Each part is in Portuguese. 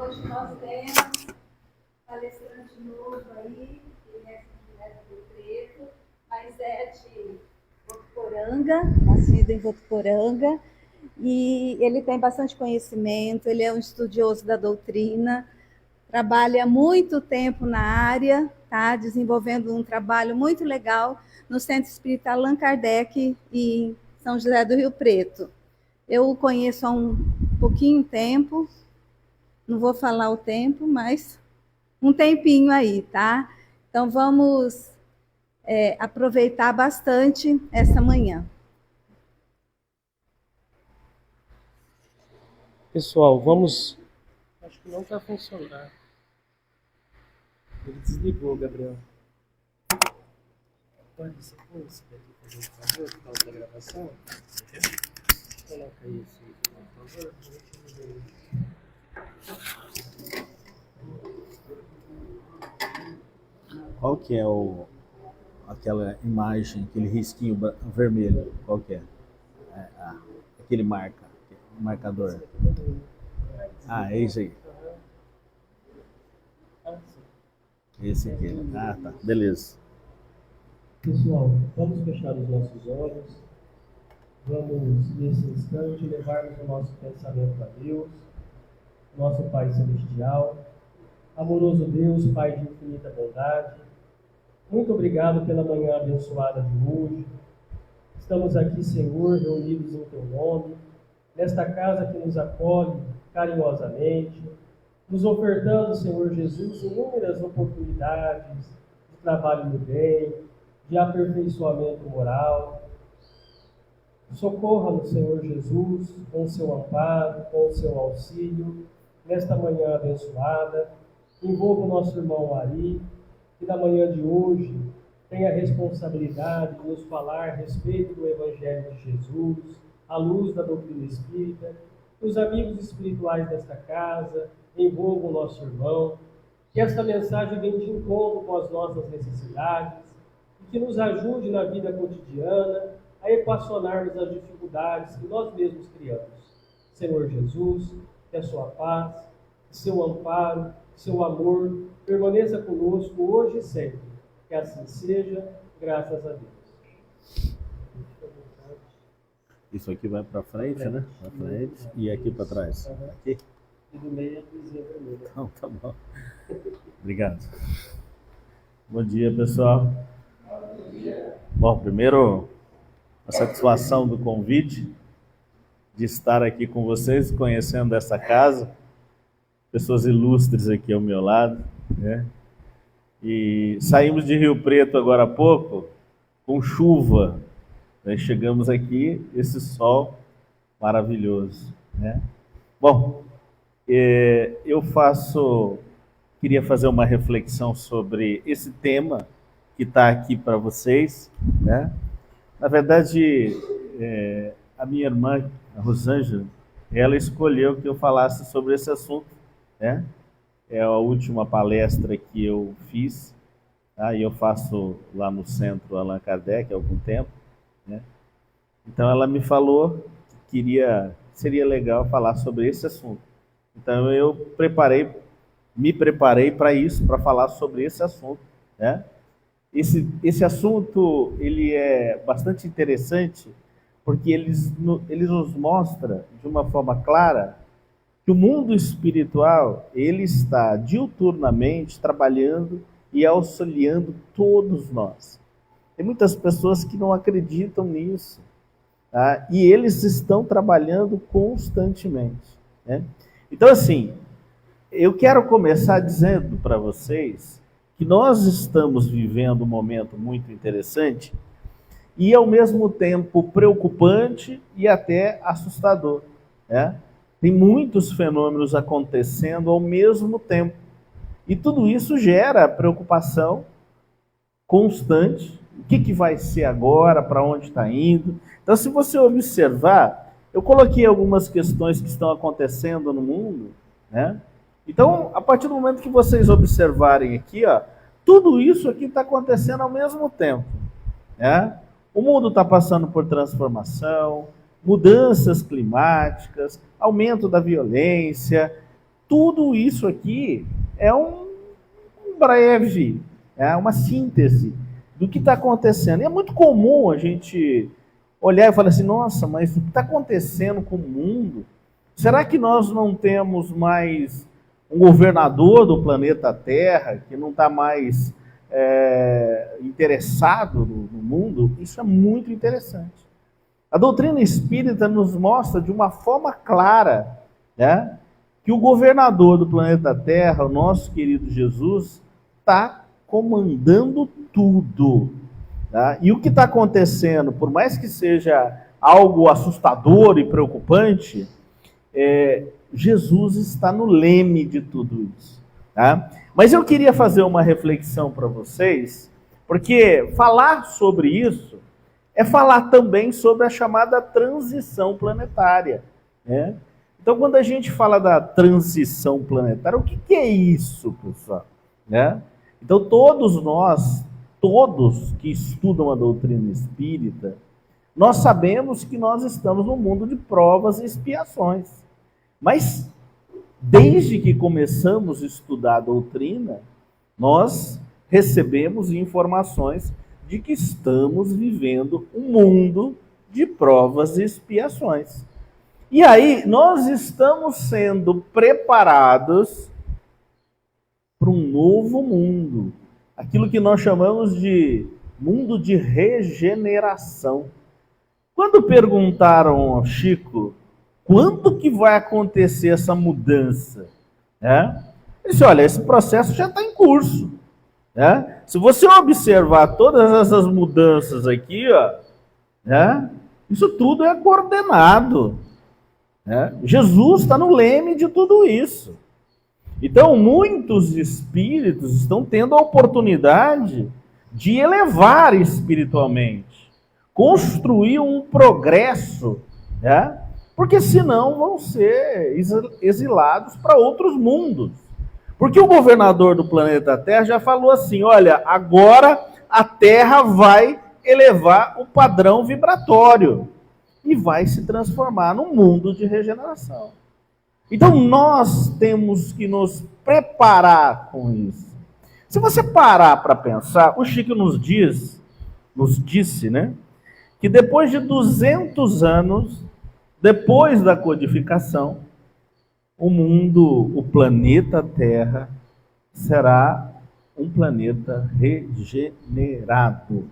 Hoje nós temos palestrante novo aí, que é do Preto, mas é de Votuporanga, nascido em Votuporanga, e ele tem bastante conhecimento, ele é um estudioso da doutrina, trabalha muito tempo na área, tá? Desenvolvendo um trabalho muito legal no Centro Espírita Allan Kardec em São José do Rio Preto. Eu o conheço há um pouquinho tempo, não vou falar o tempo, mas um tempinho aí, tá? Então vamos aproveitar bastante essa manhã. Pessoal, vamos... Acho que não está funcionando. Ele desligou, Gabriel. Pode ser por favor, por causa da gravação? Coloca isso, por favor. Qual que é aquela imagem, aquele risquinho vermelho? Qual que é? Aquele marcador. É isso aí. Esse aqui. Ah, tá. Beleza. Pessoal, vamos fechar os nossos olhos. Vamos, nesse instante, levarmos o nosso pensamento a Deus, nosso Pai Celestial. Amoroso Deus, Pai de infinita bondade, muito obrigado pela manhã abençoada de hoje. Estamos aqui, Senhor, reunidos em Teu nome, nesta casa que nos acolhe carinhosamente, nos ofertando, Senhor Jesus, inúmeras oportunidades de trabalho no bem, de aperfeiçoamento moral. Socorra-nos, Senhor Jesus, com o Seu amparo, com o Seu auxílio, nesta manhã abençoada. Envolva o nosso irmão Ari, que na manhã de hoje tem a responsabilidade de nos falar a respeito do Evangelho de Jesus, à luz da doutrina espírita. Os amigos espirituais desta casa envolvam o nosso irmão, que esta mensagem venha de encontro com as nossas necessidades e que nos ajude na vida cotidiana a equacionarmos as dificuldades que nós mesmos criamos. Senhor Jesus, que a sua paz, seu amparo, seu amor permaneça conosco hoje e sempre. Que assim seja, graças a Deus. Isso aqui vai para frente, né? Para frente. E aqui para trás. Aqui. E do meio a cruzinha vermelha. Então, tá bom. Obrigado. Bom dia, pessoal. Bom dia. Bom, primeiro, a satisfação do convite de estar aqui com vocês, conhecendo essa casa. Pessoas ilustres aqui ao meu lado, né? E saímos de Rio Preto agora há pouco, com chuva. Aí chegamos aqui, esse sol maravilhoso, né? Bom, queria fazer uma reflexão sobre esse tema que está aqui para vocês, né? Na verdade, a minha irmã, a Rosângela, ela escolheu que eu falasse sobre esse assunto, né? É a última palestra que eu fiz, tá? E eu faço lá no Centro Allan Kardec há algum tempo, né? Então ela me falou que seria legal falar sobre esse assunto. Então eu me preparei para isso, para falar sobre esse assunto, né? Esse assunto ele é bastante interessante porque ele nos mostra de uma forma clara que o mundo espiritual ele está diuturnamente trabalhando e auxiliando todos nós. Tem muitas pessoas que não acreditam nisso, tá? E eles estão trabalhando constantemente, né? Então, assim, eu quero começar dizendo para vocês que nós estamos vivendo um momento muito interessante e, ao mesmo tempo, preocupante e até assustador, né? Tem muitos fenômenos acontecendo ao mesmo tempo. E tudo isso gera preocupação constante. O que vai ser agora? Para onde está indo? Então, se você observar, eu coloquei algumas questões que estão acontecendo no mundo, né? Então, a partir do momento que vocês observarem aqui, ó, tudo isso aqui está acontecendo ao mesmo tempo, né? O mundo está passando por transformação, mudanças climáticas, aumento da violência, Tudo isso aqui é um breve, é uma síntese do que está acontecendo. E é muito comum a gente olhar e falar assim, nossa, mas o que está acontecendo com o mundo? Será que nós não temos mais um governador do planeta Terra que não está mais interessado no mundo? Isso é muito interessante. A doutrina espírita nos mostra de uma forma clara, né, que o governador do planeta Terra, o nosso querido Jesus, está comandando tudo. Tá? E o que está acontecendo, por mais que seja algo assustador e preocupante, Jesus está no leme de tudo isso. Tá? Mas eu queria fazer uma reflexão para vocês, porque falar sobre isso é falar também sobre a chamada transição planetária, né? Então, quando a gente fala da transição planetária, o que é isso, pessoal? Né? Então, todos nós, todos que estudam a doutrina espírita, nós sabemos que nós estamos no mundo de provas e expiações. Mas, desde que começamos a estudar a doutrina, nós recebemos informações de que estamos vivendo um mundo de provas e expiações. E aí, nós estamos sendo preparados para um novo mundo. Aquilo que nós chamamos de mundo de regeneração. Quando perguntaram ao Chico, quando que vai acontecer essa mudança? Ele disse, olha, esse processo já está em curso. Se você observar todas essas mudanças aqui, isso tudo é coordenado. Jesus está no leme de tudo isso. Então, muitos espíritos estão tendo a oportunidade de elevar espiritualmente, construir um progresso, porque senão vão ser exilados para outros mundos. Porque o governador do planeta Terra já falou assim, olha, agora a Terra vai elevar o padrão vibratório e vai se transformar num mundo de regeneração. Então nós temos que nos preparar com isso. Se você parar para pensar, o Chico nos disse, né, que depois de 200 anos, depois da codificação, o mundo, o planeta Terra, será um planeta regenerado.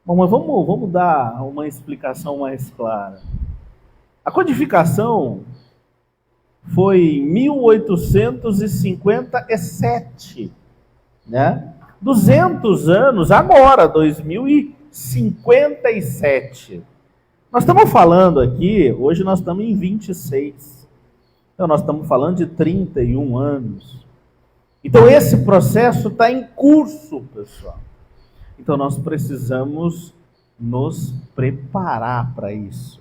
Bom, mas vamos dar uma explicação mais clara. A codificação foi em 1857, né? 200 anos agora, 2057. Nós estamos falando aqui, hoje nós estamos em 26. Então nós estamos falando de 31 anos. Então esse processo está em curso, pessoal. Então nós precisamos nos preparar para isso.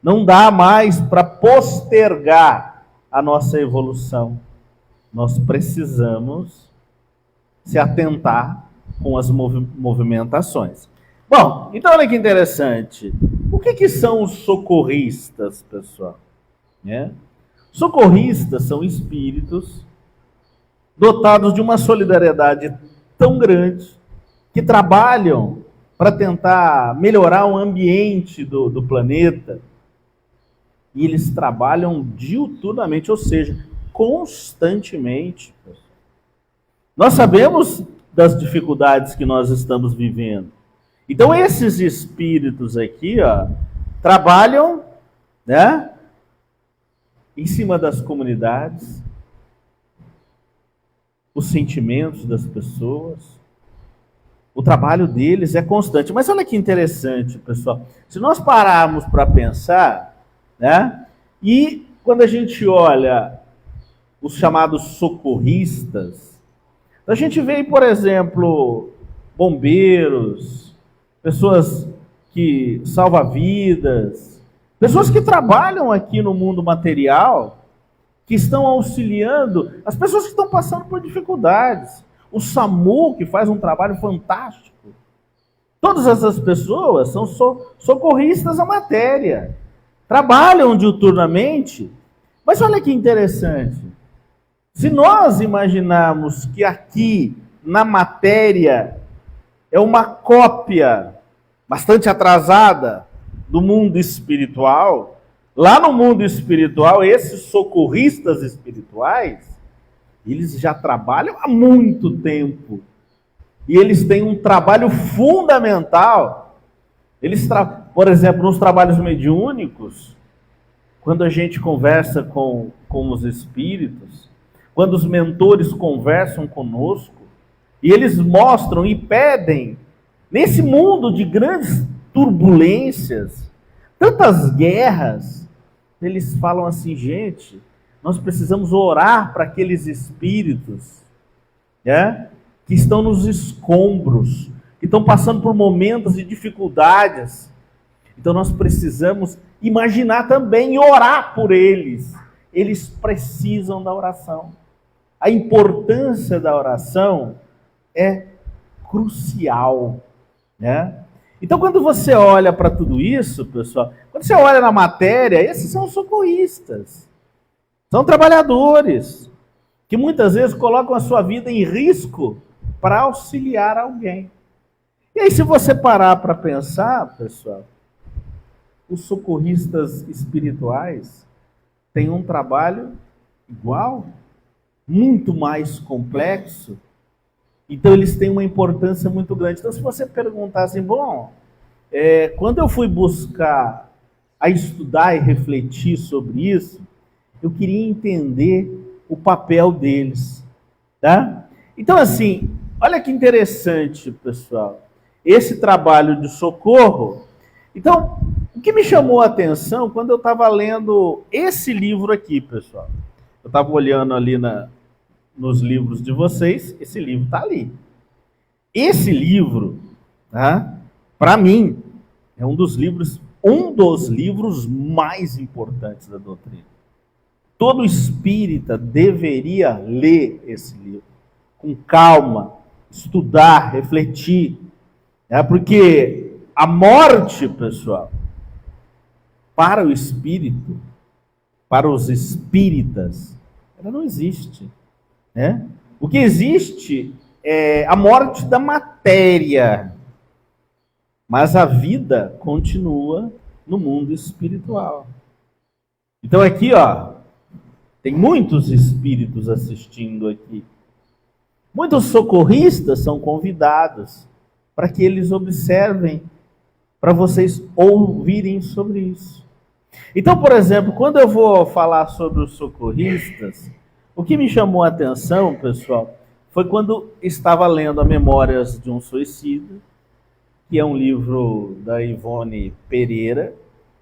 Não dá mais para postergar a nossa evolução. Nós precisamos se atentar com as movimentações. Bom, então olha que interessante. O que são os socorristas, pessoal? Socorristas são espíritos dotados de uma solidariedade tão grande que trabalham para tentar melhorar o ambiente do planeta. E eles trabalham diuturnamente, ou seja, constantemente. Nós sabemos das dificuldades que nós estamos vivendo. Então esses espíritos aqui, trabalham, né, em cima das comunidades, os sentimentos das pessoas. O trabalho deles é constante. Mas olha que interessante, pessoal. Se nós pararmos para pensar, né, e quando a gente olha os chamados socorristas, a gente vê, por exemplo, bombeiros, pessoas que salvam vidas, pessoas que trabalham aqui no mundo material, que estão auxiliando as pessoas que estão passando por dificuldades. O SAMU, que faz um trabalho fantástico. Todas essas pessoas são socorristas à matéria. Trabalham diuturnamente. Mas olha que interessante. Se nós imaginarmos que aqui, na matéria, é uma cópia bastante atrasada do mundo espiritual, lá no mundo espiritual, esses socorristas espirituais, eles já trabalham há muito tempo. E eles têm um trabalho fundamental. Por exemplo, nos trabalhos mediúnicos, quando a gente conversa com os espíritos, quando os mentores conversam conosco, e eles mostram e pedem, nesse mundo de grandes turbulências, tantas guerras, eles falam assim, gente, nós precisamos orar para aqueles espíritos, né, que estão nos escombros, que estão passando por momentos de dificuldades. Então nós precisamos imaginar também e orar por eles. Eles precisam da oração. A importância da oração é crucial, né? Então, quando você olha para tudo isso, pessoal, quando você olha na matéria, esses são socorristas. São trabalhadores que muitas vezes colocam a sua vida em risco para auxiliar alguém. E aí, se você parar para pensar, pessoal, os socorristas espirituais têm um trabalho igual, muito mais complexo. Então, eles têm uma importância muito grande. Então, se você perguntar assim, bom, quando eu fui buscar a estudar e refletir sobre isso, eu queria entender o papel deles, tá? Então, assim, olha que interessante, pessoal, esse trabalho de socorro. Então, o que me chamou a atenção quando eu estava lendo esse livro aqui, pessoal, eu estava olhando ali nos livros de vocês, esse livro está ali. Esse livro, tá, para mim, é um dos livros mais importantes da doutrina. Todo espírita deveria ler esse livro com calma, estudar, refletir, porque a morte, pessoal, para o espírito, para os espíritas, ela não existe. Né? O que existe é a morte da matéria, mas a vida continua no mundo espiritual. Então aqui, ó, tem muitos espíritos assistindo aqui. Muitos socorristas são convidados para que eles observem, para vocês ouvirem sobre isso. Então, por exemplo, quando eu vou falar sobre os socorristas, o que me chamou a atenção, pessoal, foi quando estava lendo a Memórias de um Suicida, que é um livro da Ivone Pereira,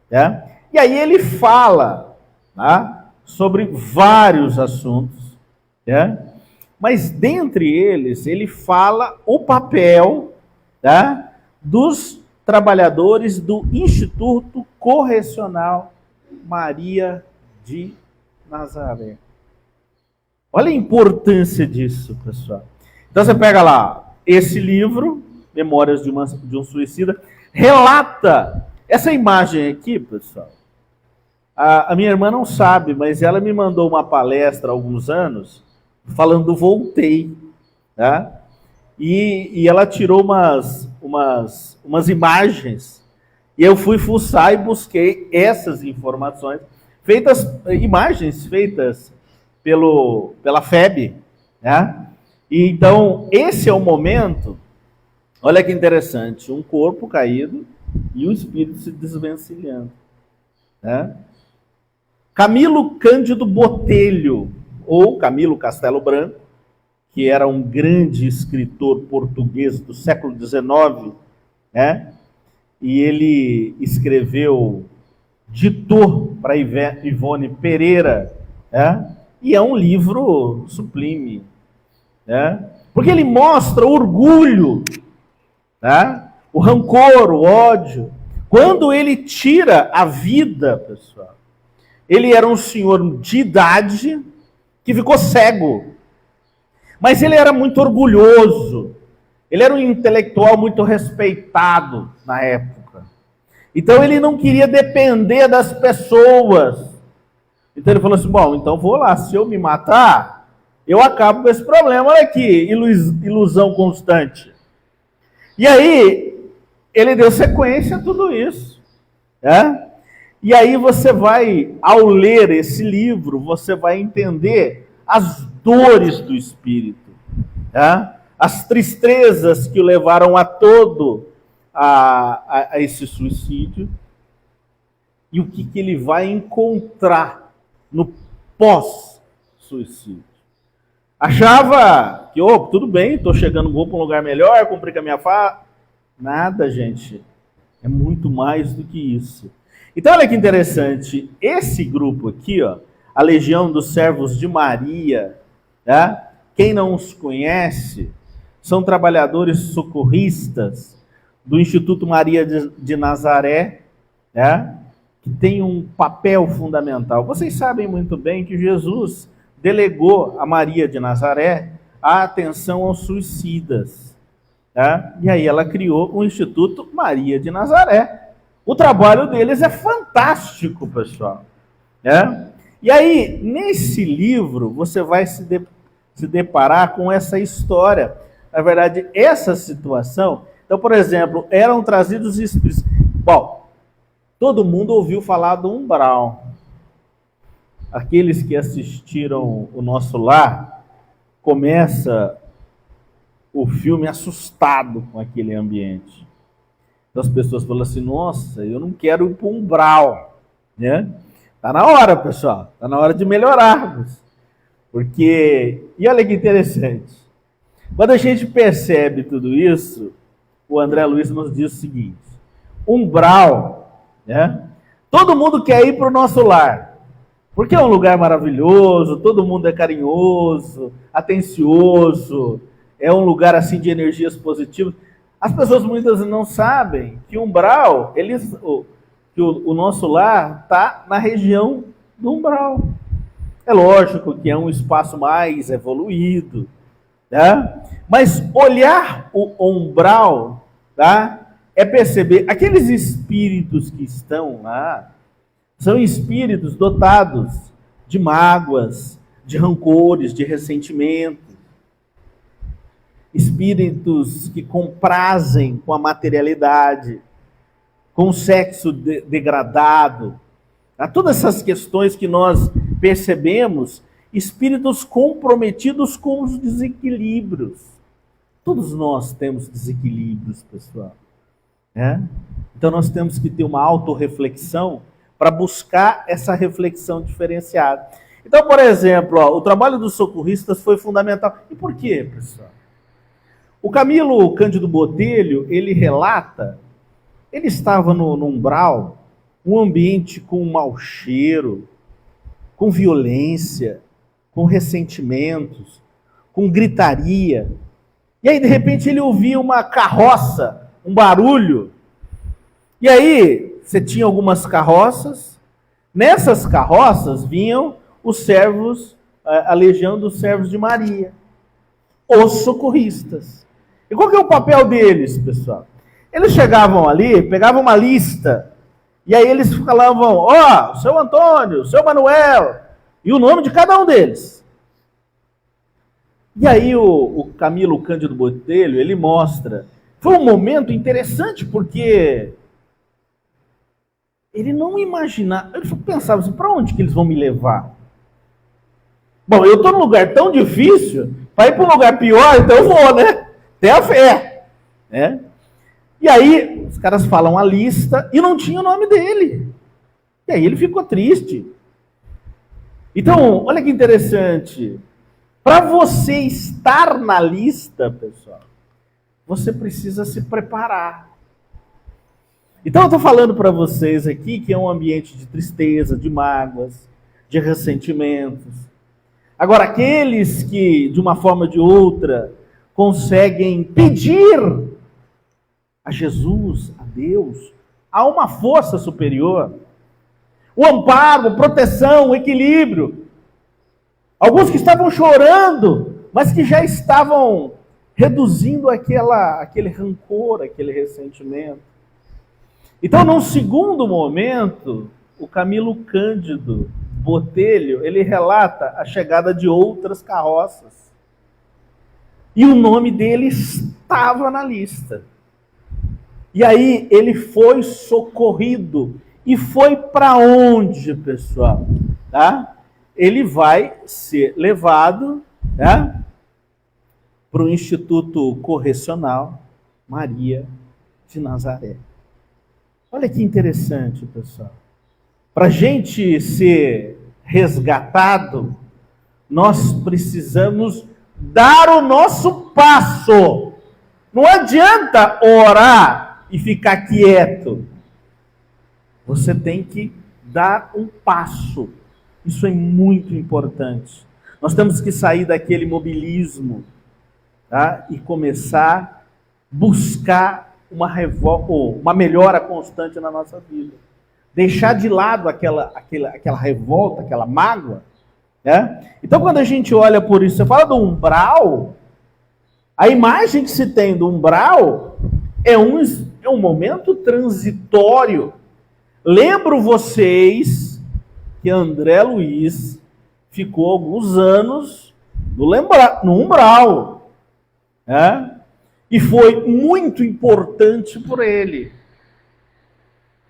né? E aí ele fala, tá, sobre vários assuntos, né? Mas dentre eles, ele fala o papel, tá, dos trabalhadores do Instituto Correcional Maria de Nazaré. Olha a importância disso, pessoal. Então você pega lá, esse livro, Memórias de um Suicida, relata essa imagem aqui, pessoal. A minha irmã não sabe, mas ela me mandou uma palestra há alguns anos, falando do Voltei, tá? E ela tirou umas imagens, e eu fui fuçar e busquei essas informações, imagens feitas pela FEB, né? E então, esse é o momento, olha que interessante, um corpo caído e o espírito se desvencilhando, né? Camilo Cândido Botelho, ou Camilo Castelo Branco, que era um grande escritor português do século XIX, né? E ele ditou para Ivone Pereira, né? E é um livro sublime, né? Porque ele mostra o orgulho, né? O rancor, o ódio. Quando ele tira a vida, pessoal, ele era um senhor de idade que ficou cego. Mas ele era muito orgulhoso. Ele era um intelectual muito respeitado na época. Então ele não queria depender das pessoas. Então ele falou assim, bom, então vou lá, se eu me matar, eu acabo com esse problema. Olha aqui, ilusão constante. E aí, ele deu sequência a tudo isso. Né? E aí você vai, ao ler esse livro, você vai entender as dores do espírito. Né? As tristezas que o levaram a esse suicídio. E o que ele vai encontrar no pós-suicídio. Achava que, tudo bem, estou chegando, vou para um lugar melhor, cumpri com a minha Nada, gente. É muito mais do que isso. Então, olha que interessante. Esse grupo aqui, ó, a Legião dos Servos de Maria, tá? Quem não os conhece, são trabalhadores socorristas do Instituto Maria de Nazaré, né? Que tem um papel fundamental. Vocês sabem muito bem que Jesus delegou a Maria de Nazaré a atenção aos suicidas. Tá? E aí ela criou o Instituto Maria de Nazaré. O trabalho deles é fantástico, pessoal. Né? E aí, nesse livro, você vai se deparar com essa história. Na verdade, essa situação. Então, por exemplo, eram trazidos espíritos. Bom, todo mundo ouviu falar do umbral. Aqueles que assistiram O Nosso Lar, começa o filme assustado com aquele ambiente. Então as pessoas falam assim, nossa, eu não quero ir para um umbral. Né? Tá na hora, pessoal. Tá na hora de melhorarmos. Porque, e olha que interessante. Quando a gente percebe tudo isso, o André Luiz nos diz o seguinte, umbral, né? Todo mundo quer ir para o Nosso Lar. Porque é um lugar maravilhoso, todo mundo é carinhoso, atencioso, é um lugar assim de energias positivas. As pessoas muitas vezes não sabem que umbral, que o Nosso Lar está na região do umbral. É lógico que é um espaço mais evoluído, tá? Mas olhar o umbral, tá? É perceber aqueles espíritos que estão lá, são espíritos dotados de mágoas, de rancores, de ressentimentos. Espíritos que comprazem com a materialidade, com o sexo degradado. Todas essas questões que nós percebemos, espíritos comprometidos com os desequilíbrios. Todos nós temos desequilíbrios, pessoal. Né? Então nós temos que ter uma autorreflexão para buscar essa reflexão diferenciada. Então, por exemplo, o trabalho dos socorristas foi fundamental. E por quê, pessoal? O Camilo Cândido Botelho, ele relata, ele estava no umbral, um ambiente com mau cheiro, com violência, com ressentimentos, com gritaria. E aí, de repente, ele ouvia uma carroça, um barulho. E aí, você tinha algumas carroças. Nessas carroças vinham os servos, a Legião dos Servos de Maria, os socorristas. E qual que é o papel deles, pessoal? Eles chegavam ali, pegavam uma lista, e aí eles falavam, seu Antônio, seu Manuel, e o nome de cada um deles. E aí o Camilo Cândido Botelho, ele mostra, foi um momento interessante, porque ele não imaginava, ele pensava assim, para onde que eles vão me levar? Bom, eu estou num lugar tão difícil, para ir para um lugar pior, então eu vou, né? Tenha fé. Né? E aí, os caras falam a lista e não tinha o nome dele. E aí ele ficou triste. Então, olha que interessante. Para você estar na lista, pessoal, você precisa se preparar. Então eu estou falando para vocês aqui que é um ambiente de tristeza, de mágoas, de ressentimentos. Agora, aqueles que, de uma forma ou de outra, conseguem pedir a Jesus, a Deus, a uma força superior, o amparo, proteção, o equilíbrio. Alguns que estavam chorando, mas que já estavam reduzindo aquele rancor, aquele ressentimento. Então, num segundo momento, o Camilo Cândido Botelho, ele relata a chegada de outras carroças. E o nome dele estava na lista. E aí ele foi socorrido. E foi para onde, pessoal? Tá? Ele vai ser levado, tá, para o Instituto Correcional Maria de Nazaré. Olha que interessante, pessoal. Para a gente ser resgatado, nós precisamos dar o nosso passo. Não adianta orar e ficar quieto. Você tem que dar um passo. Isso é muito importante. Nós temos que sair daquele mobilismo, tá? E começar a buscar uma melhora constante na nossa vida. Deixar de lado aquela revolta, aquela mágoa. Né? Então, quando a gente olha por isso, você fala do umbral, a imagem que se tem do umbral é um momento transitório. Lembro vocês que André Luiz ficou alguns anos no umbral. Né? E foi muito importante por ele.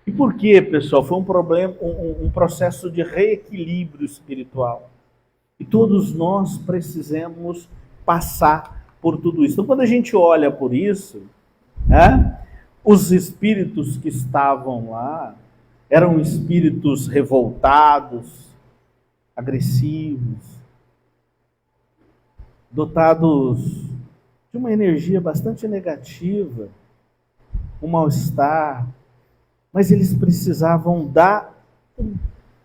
E por quê, pessoal? Foi um processo de reequilíbrio espiritual. E todos nós precisamos passar por tudo isso. Então, quando a gente olha por isso, né, os espíritos que estavam lá eram espíritos revoltados, agressivos, dotados de uma energia bastante negativa, um mal-estar, mas eles precisavam dar um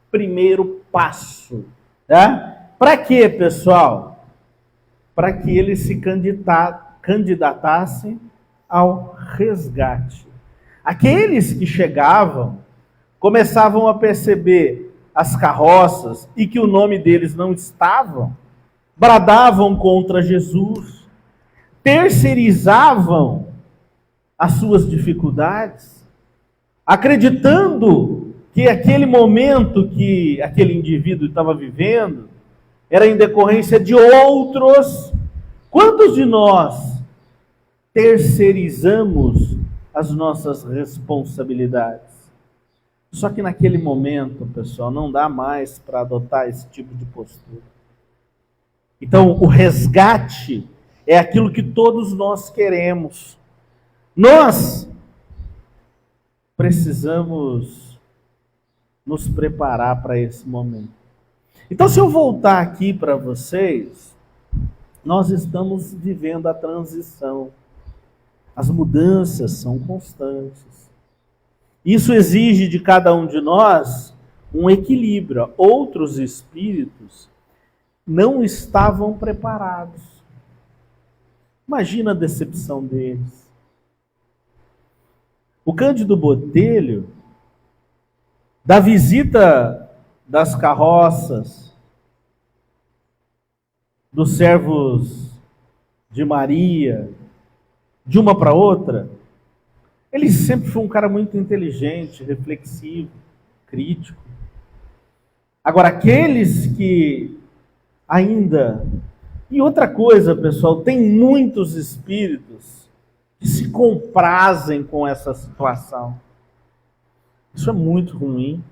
primeiro passo. Tá? Para quê, pessoal? Para que eles se candidatassem ao resgate. Aqueles que chegavam começavam a perceber as carroças e que o nome deles não estava, bradavam contra Jesus, terceirizavam as suas dificuldades, acreditando que aquele momento que aquele indivíduo estava vivendo era em decorrência de outros. Quantos de nós terceirizamos as nossas responsabilidades? Só que naquele momento, pessoal, não dá mais para adotar esse tipo de postura. Então, o resgate é aquilo que todos nós queremos. Nós precisamos nos preparar para esse momento. Então, se eu voltar aqui para vocês, nós estamos vivendo a transição. As mudanças são constantes. Isso exige de cada um de nós um equilíbrio. Outros espíritos não estavam preparados. Imagina a decepção deles. O Cândido Botelho, da visita das carroças, dos servos de Maria, de uma para outra, ele sempre foi um cara muito inteligente, reflexivo, crítico. Agora, aqueles que ainda... E outra coisa, pessoal, tem muitos espíritos que se comprazem com essa situação. Isso é muito ruim,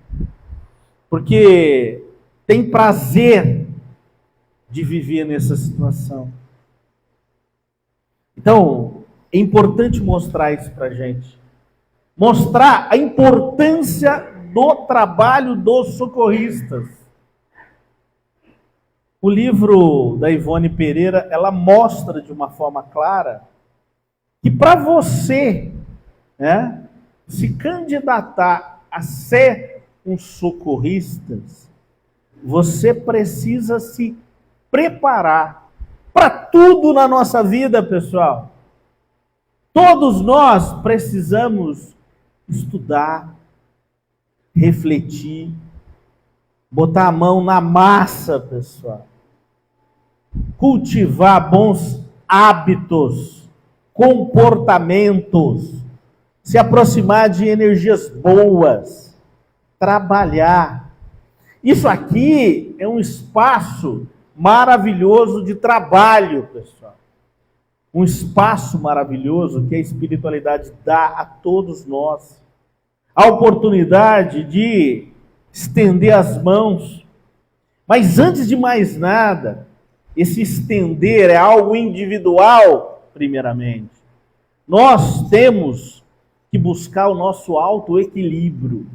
porque tem prazer de viver nessa situação. Então, é importante mostrar isso para a gente. Mostrar a importância do trabalho dos socorristas. O livro da Ivone Pereira, ela mostra de uma forma clara que para você, né, se candidatar a ser um socorrista, você precisa se preparar para tudo na nossa vida, pessoal. Todos nós precisamos estudar, refletir, botar a mão na massa, pessoal. Cultivar bons hábitos, comportamentos, se aproximar de energias boas, trabalhar. Isso aqui é um espaço maravilhoso de trabalho, pessoal. Um espaço maravilhoso que a espiritualidade dá a todos nós. A oportunidade de estender as mãos. Mas antes de mais nada, esse estender é algo individual, primeiramente. Nós temos que buscar o nosso autoequilíbrio.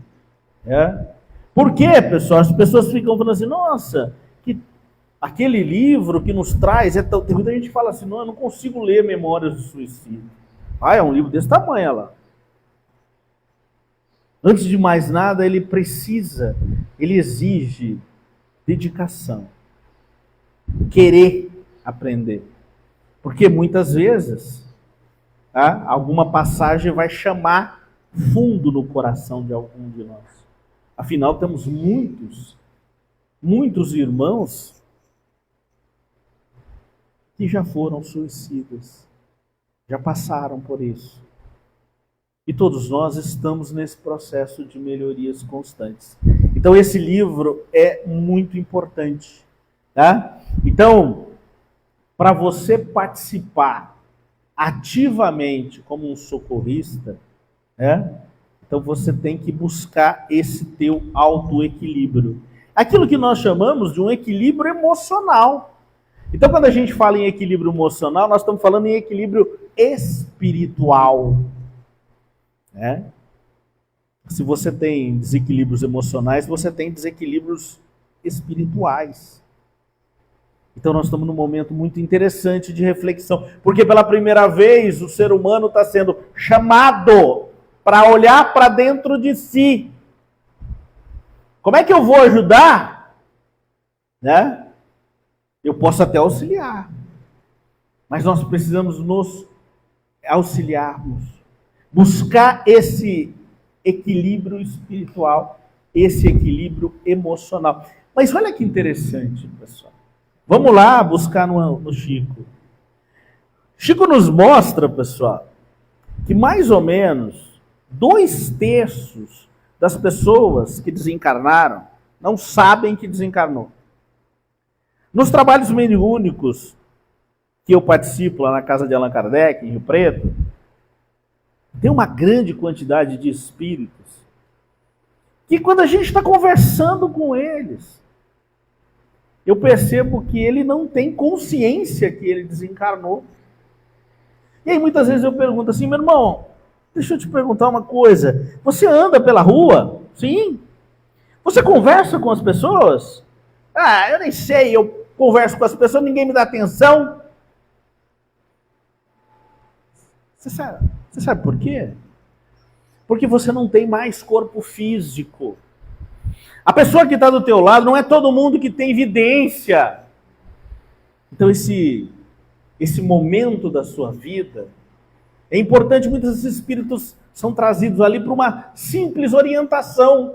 Por quê, pessoal? As pessoas ficam falando assim, nossa, que aquele livro que nos traz, tem muita gente que fala assim, não, eu não consigo ler Memórias do Suicídio. É um livro desse tamanho, olha lá. Antes de mais nada, ele exige dedicação, querer aprender. Porque muitas vezes, alguma passagem vai chamar fundo no coração de algum de nós. Afinal, temos muitos irmãos que já foram suicidas, já passaram por isso. E todos nós estamos nesse processo de melhorias constantes. Então esse livro é muito importante. Tá? Então, para você participar ativamente como um socorrista, então você tem que buscar esse teu autoequilíbrio. Aquilo que nós chamamos de um equilíbrio emocional. Então, quando a gente fala em equilíbrio emocional, nós estamos falando em equilíbrio espiritual. Se você tem desequilíbrios emocionais, você tem desequilíbrios espirituais. Então, nós estamos num momento muito interessante de reflexão, porque pela primeira vez o ser humano está sendo chamado para olhar para dentro de si. Como é que eu vou ajudar? Eu posso até auxiliar, mas nós precisamos nos auxiliarmos, buscar esse equilíbrio espiritual, esse equilíbrio emocional. Mas olha que interessante, pessoal. Vamos lá buscar no Chico. Chico nos mostra, pessoal, que mais ou menos 2/3 das pessoas que desencarnaram não sabem que desencarnou. Nos trabalhos mediúnicos que eu participo lá na casa de Allan Kardec, em Rio Preto, tem uma grande quantidade de espíritos que quando a gente está conversando com eles, eu percebo que ele não tem consciência que ele desencarnou. E aí muitas vezes eu pergunto assim, meu irmão, deixa eu te perguntar uma coisa, você anda pela rua? Sim. Você conversa com as pessoas? Eu nem sei, eu converso com as pessoas, ninguém me dá atenção. Você sabe por quê? Porque você não tem mais corpo físico. A pessoa que está do teu lado não é todo mundo que tem evidência. Então esse momento da sua vida é importante. Muitos espíritos são trazidos ali para uma simples orientação.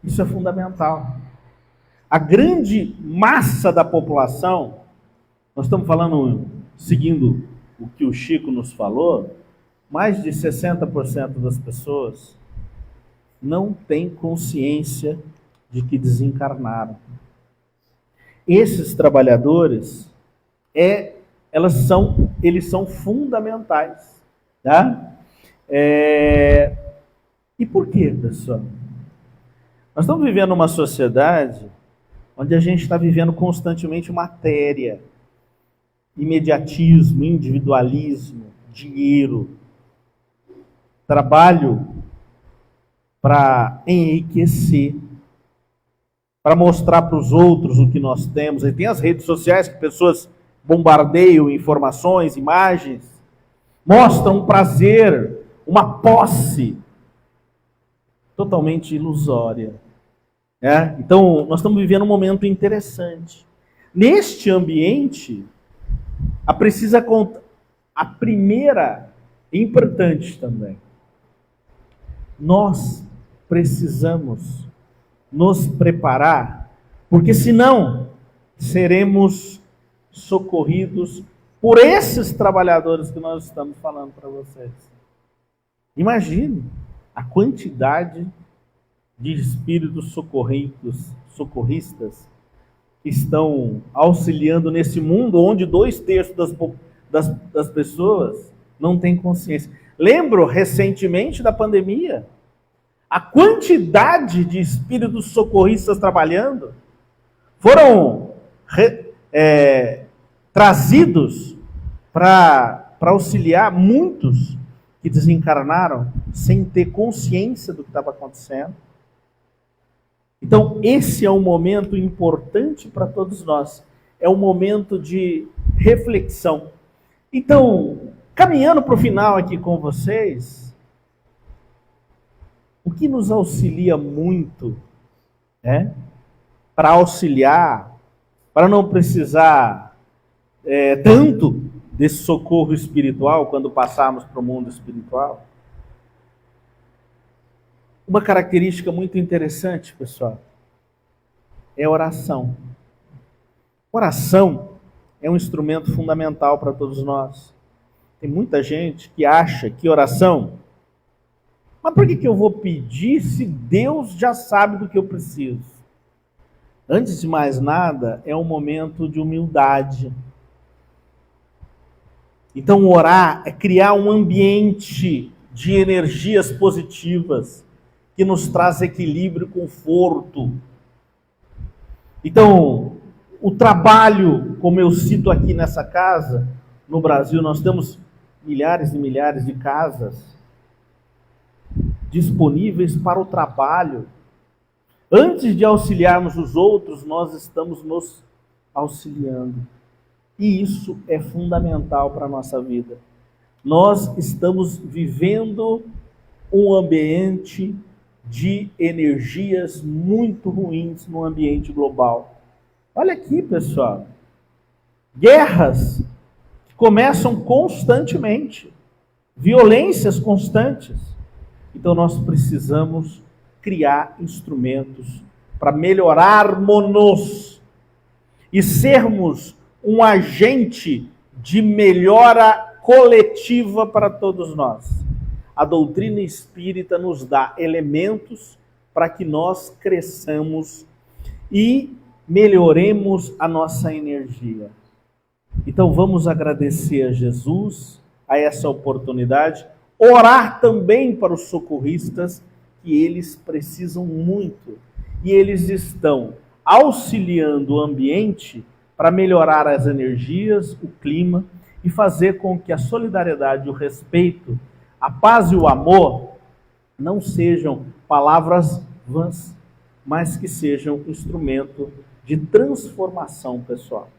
Isso é fundamental. A grande massa da população, nós estamos falando, seguindo o que o Chico nos falou, mais de 60% das pessoas não têm consciência de que desencarnaram. Esses trabalhadores, eles são fundamentais. Tá? E por quê, pessoal? Nós estamos vivendo uma sociedade onde a gente está vivendo constantemente matéria, imediatismo, individualismo, dinheiro, trabalho para enriquecer, para mostrar para os outros o que nós temos. Aí tem as redes sociais que pessoas bombardeiam informações, imagens, mostram um prazer, uma posse totalmente ilusória. Então, nós estamos vivendo um momento interessante. Neste ambiente, a primeira, importante também, nós precisamos nos preparar, porque senão seremos socorridos por esses trabalhadores que nós estamos falando para vocês. Imagine a quantidade de espíritos socorristas que estão auxiliando nesse mundo onde 2/3 das pessoas não têm consciência. Lembro recentemente da pandemia, a quantidade de espíritos socorristas trabalhando foram trazidos para auxiliar muitos que desencarnaram sem ter consciência do que estava acontecendo. Então, esse é um momento importante para todos nós. É um momento de reflexão. Então, caminhando para o final aqui com vocês, o que nos auxilia muito, para auxiliar, para não precisar tanto desse socorro espiritual quando passarmos para o mundo espiritual? Uma característica muito interessante, pessoal, é a oração. Oração é um instrumento fundamental para todos nós. Tem muita gente que acha que oração... Mas por que eu vou pedir se Deus já sabe do que eu preciso? Antes de mais nada, é um momento de humildade. Então, orar é criar um ambiente de energias positivas que nos traz equilíbrio e conforto. Então, o trabalho, como eu cito aqui nessa casa, no Brasil, nós temos milhares e milhares de casas disponíveis para o trabalho. Antes de auxiliarmos os outros, nós estamos nos auxiliando. E isso é fundamental para a nossa vida. Nós estamos vivendo um ambiente de energias muito ruins no ambiente global. Olha aqui, pessoal. Guerras que começam constantemente. Violências constantes. Então nós precisamos criar instrumentos para melhorarmos-nos e sermos um agente de melhora coletiva para todos nós. A doutrina espírita nos dá elementos para que nós cresçamos e melhoremos a nossa energia. Então vamos agradecer a Jesus, a essa oportunidade, orar também para os socorristas, que eles precisam muito. E eles estão auxiliando o ambiente para melhorar as energias, o clima, e fazer com que a solidariedade, o respeito, a paz e o amor não sejam palavras vãs, mas que sejam instrumento de transformação pessoal.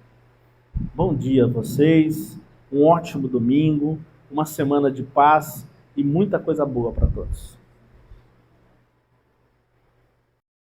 Bom dia a vocês, um ótimo domingo, uma semana de paz e muita coisa boa para todos.